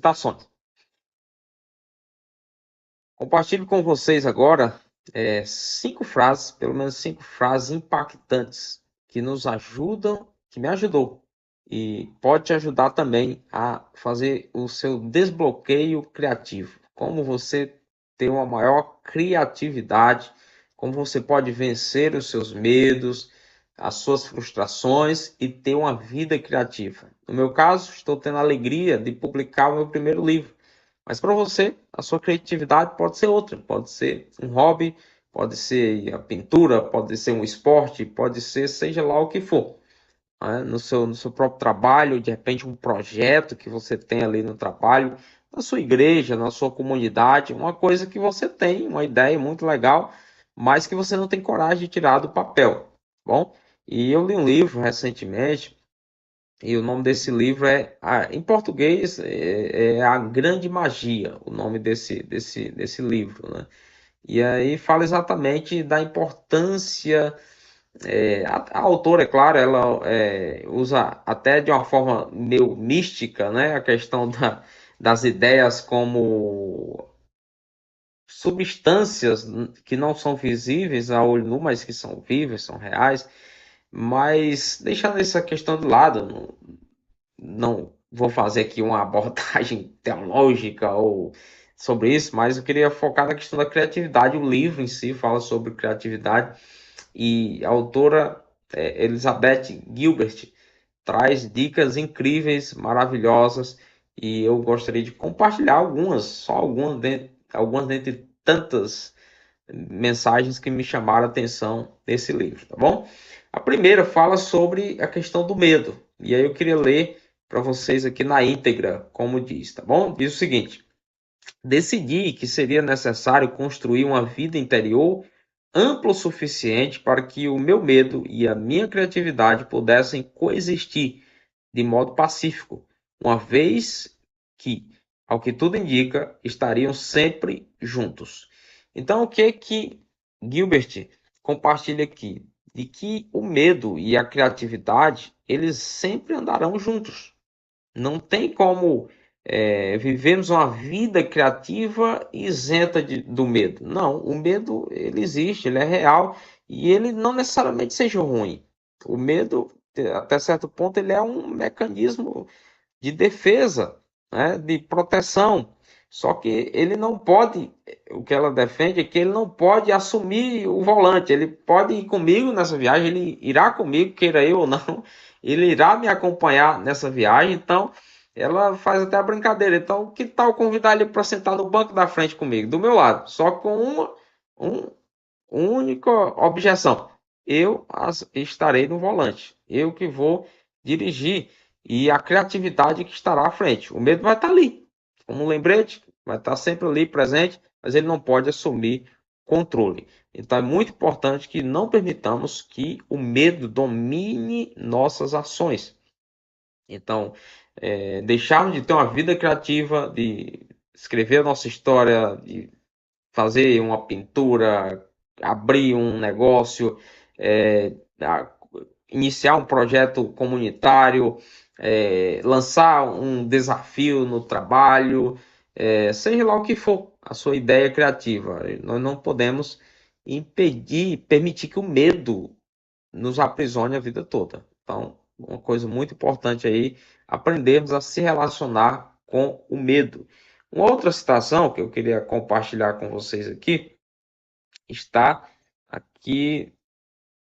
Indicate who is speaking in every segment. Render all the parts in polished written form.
Speaker 1: meditações. Compartilho com vocês agora 5 frases, pelo menos 5 frases impactantes que nos ajudam, que me ajudou e pode te ajudar também a fazer o seu desbloqueio criativo. Como você ter uma maior criatividade, como você pode vencer os seus medos, as suas frustrações e ter uma vida criativa. No meu caso, estou tendo a alegria de publicar o meu primeiro livro. Mas para você, a sua criatividade pode ser outra, pode ser um hobby, pode ser a pintura, pode ser um esporte, pode ser seja lá o que for. Né? No seu próprio trabalho, de repente um projeto que você tem ali no trabalho, na sua igreja, na sua comunidade, uma coisa que você tem, uma ideia muito legal, mas que você não tem coragem de tirar do papel. Tá bom? E eu li um livro recentemente e o nome desse livro em português, é A Grande Magia, o nome desse livro, né? E aí fala exatamente da importância. A autora, é claro, ela usa até de uma forma meio mística, né? A questão das ideias como substâncias que não são visíveis a olho nu, mas que são vivas, são reais. Mas deixando essa questão de lado, não vou fazer aqui uma abordagem teológica ou sobre isso, mas eu queria focar na questão da criatividade. O livro em si fala sobre criatividade e a autora Elizabeth Gilbert traz dicas incríveis, maravilhosas, e eu gostaria de compartilhar algumas, só algumas dentre tantas mensagens que me chamaram a atenção nesse livro, tá bom? A primeira fala sobre a questão do medo, e aí eu queria ler para vocês aqui na íntegra, como diz, tá bom? Diz o seguinte: decidi que seria necessário construir uma vida interior ampla o suficiente para que o meu medo e a minha criatividade pudessem coexistir de modo pacífico, uma vez que, ao que tudo indica, estariam sempre juntos. Então, o que Gilbert compartilha aqui? De que o medo e a criatividade, eles sempre andarão juntos. Não tem como vivermos uma vida criativa isenta do medo. Não, o medo ele existe, ele é real e ele não necessariamente seja ruim. O medo, até certo ponto, ele é um mecanismo de defesa, né, de proteção. Só que ele não pode, o que ela defende é que ele não pode assumir o volante. Ele pode ir comigo nessa viagem, ele irá comigo, queira eu ou não, ele irá me acompanhar nessa viagem. Então, ela faz até a brincadeira. Então, que tal convidar ele para sentar no banco da frente comigo, do meu lado, só com um, única objeção: eu estarei no volante, eu que vou dirigir e a criatividade que estará à frente. O medo vai estar ali, como um lembrete, vai estar sempre ali presente, mas ele não pode assumir controle. Então é muito importante que não permitamos que o medo domine nossas ações. Então, deixarmos de ter uma vida criativa, de escrever a nossa história, de fazer uma pintura, abrir um negócio, iniciar um projeto comunitário, lançar um desafio no trabalho, seja lá o que for a sua ideia criativa. Nós não podemos permitir que o medo nos aprisione a vida toda. Então, uma coisa muito importante aí, aprendermos a se relacionar com o medo. Uma outra citação que eu queria compartilhar com vocês aqui está aqui.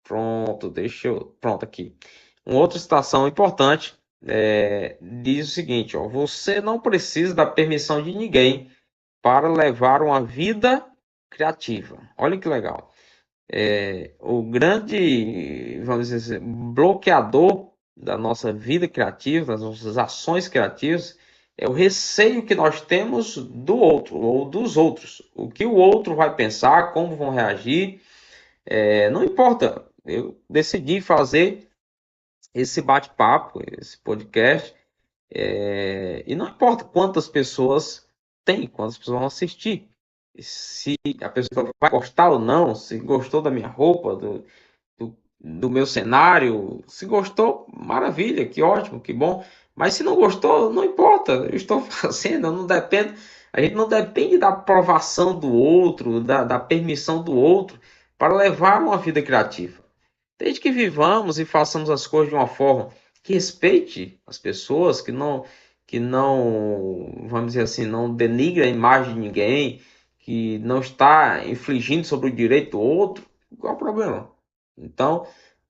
Speaker 1: Pronto, Pronto, aqui. Uma outra citação importante diz o seguinte: ó, você não precisa da permissão de ninguém para levar uma vida criativa. Olha que legal. O grande, vamos dizer assim, bloqueador da nossa vida criativa, das nossas ações criativas, é o receio que nós temos do outro ou dos outros. O que o outro vai pensar, como vão reagir, não importa. Eu decidi fazer esse bate-papo, esse podcast, e não importa quantas pessoas tem, quantas pessoas vão assistir, se a pessoa vai gostar ou não, se gostou da minha roupa, do meu cenário. Se gostou, maravilha, que ótimo, que bom. Mas se não gostou, não importa, eu estou fazendo, eu não dependo, a gente não depende da aprovação do outro, da permissão do outro para levar uma vida criativa. Desde que vivamos e façamos as coisas de uma forma que respeite as pessoas, que não, vamos dizer assim, não denigre a imagem de ninguém, que não está infligindo sobre o direito do outro, qual é o problema? Então,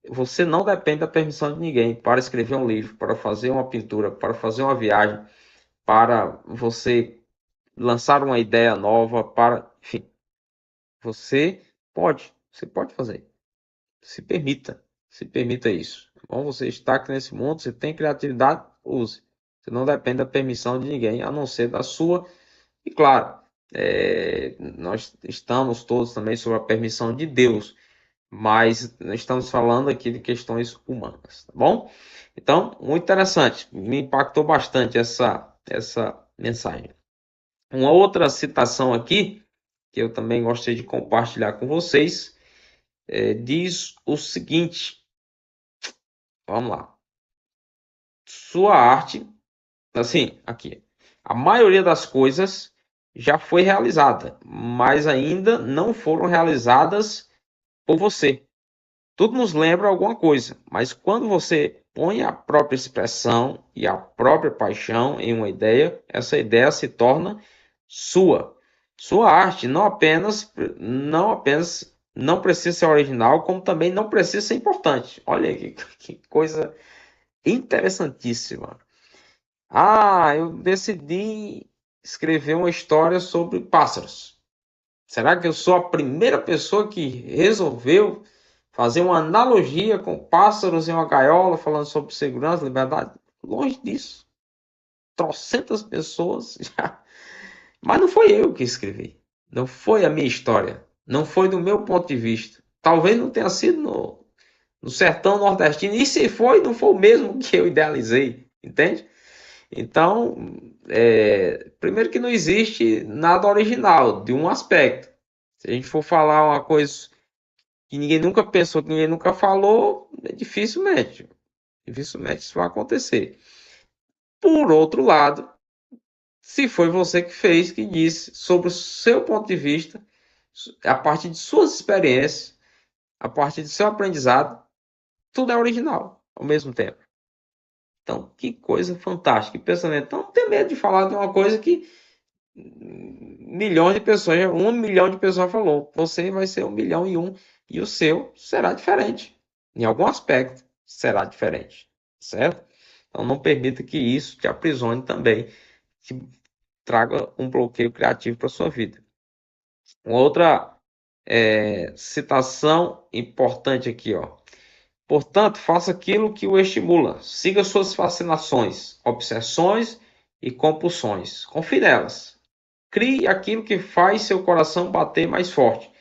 Speaker 1: você não depende da permissão de ninguém para escrever um livro, para fazer uma pintura, para fazer uma viagem, para você lançar uma ideia nova, para, enfim, você pode fazer. Se permita isso. Bom, você está aqui nesse mundo, você tem criatividade, use. Você não depende da permissão de ninguém, a não ser da sua. E claro, nós estamos todos também sob a permissão de Deus, mas nós estamos falando aqui de questões humanas, tá bom? Então, muito interessante. Me impactou bastante essa mensagem. Uma outra citação aqui, que eu também gostaria de compartilhar com vocês, diz o seguinte. Vamos lá. Sua arte, assim, aqui. A maioria das coisas já foi realizada, mas ainda não foram realizadas por você. Tudo nos lembra alguma coisa, mas quando você põe a própria expressão e a própria paixão em uma ideia, essa ideia se torna sua. Sua arte não apenas não precisa ser original, como também não precisa ser importante. Olha que coisa interessantíssima. Ah, eu decidi escrever uma história sobre pássaros. Será que eu sou a primeira pessoa que resolveu fazer uma analogia com pássaros em uma gaiola, falando sobre segurança, liberdade? Longe disso. Trocentas pessoas já. Mas não foi eu que escrevi. Não foi a minha história. Não foi do meu ponto de vista. Talvez não tenha sido no sertão nordestino. E se foi, não foi o mesmo que eu idealizei. Entende? Então, primeiro que não existe nada original, de um aspecto. Se a gente for falar uma coisa que ninguém nunca pensou, que ninguém nunca falou, dificilmente isso vai acontecer. Por outro lado, se foi você que fez, que disse sobre o seu ponto de vista, a partir de suas experiências, a partir do seu aprendizado, tudo é original ao mesmo tempo. Então, que coisa fantástica, que pensamento. Então, não tem medo de falar de uma coisa que milhões de pessoas, 1 milhão de pessoas falou. Você vai ser 1 milhão e o seu será diferente. Em algum aspecto será diferente, certo? Então não permita que isso te aprisione também, te traga um bloqueio criativo para sua vida. Uma outra citação importante aqui, ó. Portanto, faça aquilo que o estimula. Siga suas fascinações, obsessões e compulsões. Confie nelas. Crie aquilo que faz seu coração bater mais forte.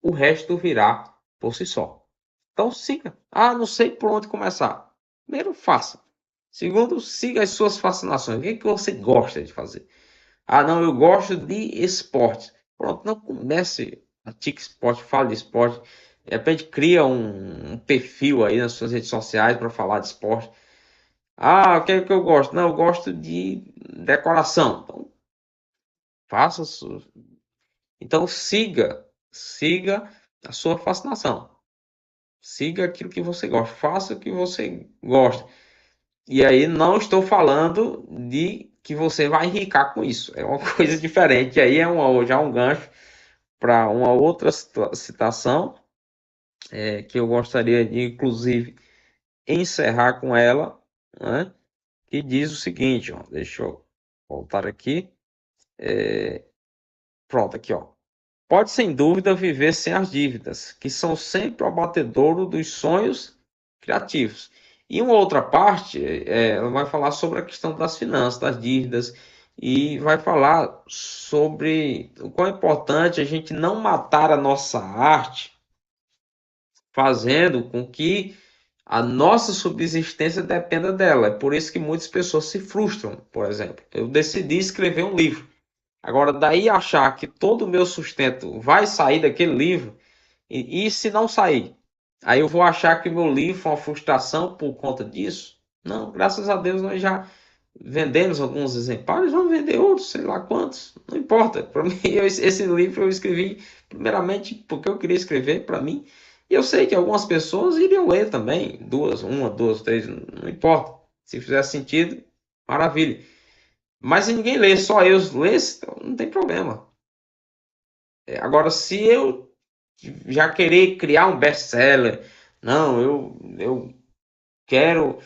Speaker 1: O resto virá por si só. Então siga. Ah, não sei por onde começar. Primeiro, faça. Segundo, siga as suas fascinações. O que você gosta de fazer? Ah, não, eu gosto de esporte. Pronto, não comece a tique esporte, fale de esporte. De repente cria um perfil aí nas suas redes sociais para falar de esporte. Ah, o que é que eu gosto? Não, eu gosto de decoração. Então, faça. Então siga a sua fascinação. Siga aquilo que você gosta, faça o que você gosta. E aí não estou falando de que você vai enricar com isso. É uma coisa diferente. Aí já um gancho para uma outra citação que eu gostaria de, inclusive, encerrar com ela, né? Que diz o seguinte, ó, deixa eu voltar aqui. Pronto, aqui, ó. Pode sem dúvida viver sem as dívidas, que são sempre o abatedouro dos sonhos criativos. E uma outra parte, ela vai falar sobre a questão das finanças, das dívidas, e vai falar sobre o quão é importante a gente não matar a nossa arte, fazendo com que a nossa subsistência dependa dela. É por isso que muitas pessoas se frustram, por exemplo. Eu decidi escrever um livro. Agora, daí achar que todo o meu sustento vai sair daquele livro, e se não sair? Aí eu vou achar que o meu livro foi uma frustração por conta disso? Não, graças a Deus nós já vendemos alguns exemplares, vamos vender outros, sei lá quantos, não importa. Para mim, esse livro eu escrevi primeiramente porque eu queria escrever para mim, e eu sei que algumas pessoas iriam ler também, uma, duas, três, não importa. Se fizer sentido, maravilha. Mas se ninguém lê, só eu lesse, então não tem problema. Agora, se eu já querer criar um best-seller, não, eu quero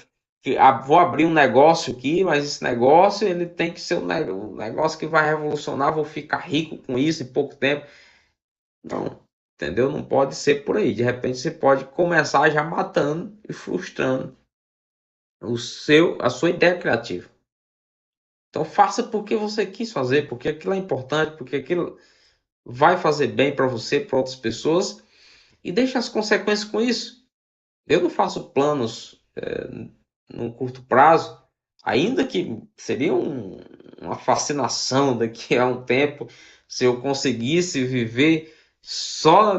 Speaker 1: vou abrir um negócio aqui, mas esse negócio ele tem que ser um negócio que vai revolucionar, vou ficar rico com isso em pouco tempo. Não, entendeu? Não pode ser por aí. De repente você pode começar já matando e frustrando a sua ideia criativa. Então faça porque você quis fazer, porque aquilo é importante, porque aquilo vai fazer bem para você, para outras pessoas, e deixe as consequências com isso. Eu não faço planos no curto prazo, ainda que seria uma fascinação daqui a um tempo se eu conseguisse viver só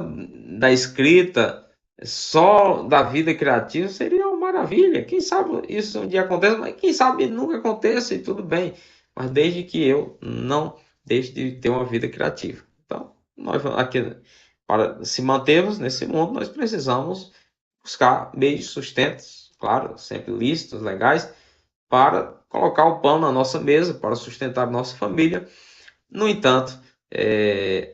Speaker 1: da escrita, só da vida criativa, seria uma maravilha. Quem sabe isso um dia aconteça, mas quem sabe nunca aconteça e tudo bem. Mas desde que eu não deixe de ter uma vida criativa. Então, nós aqui, para se mantermos nesse mundo, nós precisamos buscar meios de sustento, claro, sempre lícitos, legais, para colocar o pão na nossa mesa, para sustentar a nossa família. No entanto,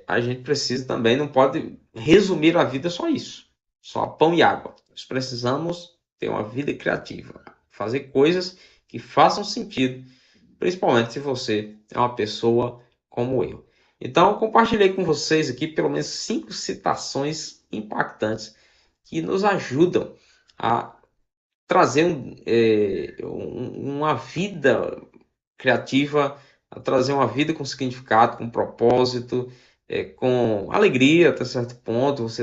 Speaker 1: a gente precisa também, não pode resumir a vida só isso, só pão e água. Nós precisamos ter uma vida criativa, fazer coisas que façam sentido, principalmente se você é uma pessoa como eu. Então, eu compartilhei com vocês aqui pelo menos 5 citações impactantes que nos ajudam a trazer uma vida criativa, a trazer uma vida com significado, com propósito, com alegria até certo ponto. Você